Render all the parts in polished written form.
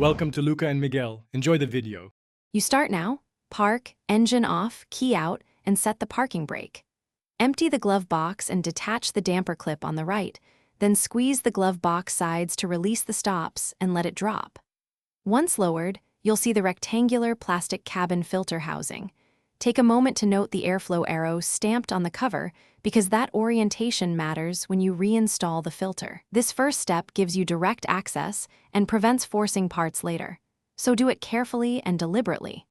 Welcome to Luca and Miguel. Enjoy the video. You start now, park, engine off, key out, and set the parking brake. Empty the glove box and detach the damper clip on the right, then squeeze the glove box sides to release the stops and let it drop. Once lowered, you'll see the rectangular plastic cabin filter housing. Take a moment to note the airflow arrow stamped on the cover because that orientation matters when you reinstall the filter. This first step gives you direct access and prevents forcing parts later, so do it carefully and deliberately.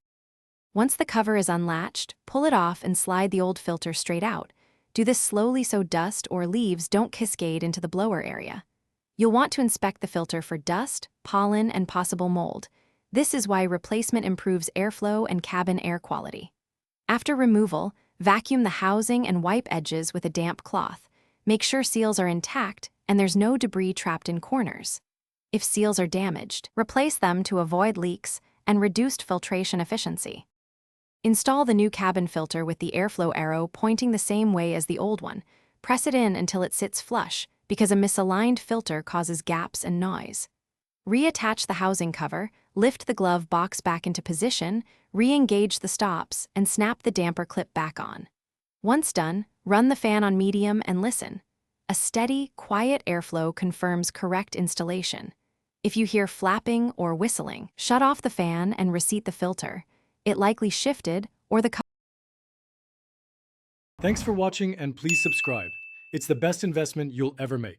Once the cover is unlatched, pull it off and slide the old filter straight out. Do this slowly so dust or leaves don't cascade into the blower area. You'll want to inspect the filter for dust, pollen, and possible mold. This is why replacement improves airflow and cabin air quality. After removal, vacuum the housing and wipe edges with a damp cloth. Make sure seals are intact and there's no debris trapped in corners. If seals are damaged, replace them to avoid leaks and reduced filtration efficiency. Install the new cabin filter with the airflow arrow pointing the same way as the old one. Press it in until it sits flush, because a misaligned filter causes gaps and noise. Reattach the housing cover, lift the glove box back into position, re-engage the stops, and snap the damper clip back on. Once done, run the fan on medium and listen. A steady, quiet airflow confirms correct installation. If you hear flapping or whistling, shut off the fan and reseat the filter. It likely shifted or the Thanks for watching and please subscribe. It's the best investment you'll ever make.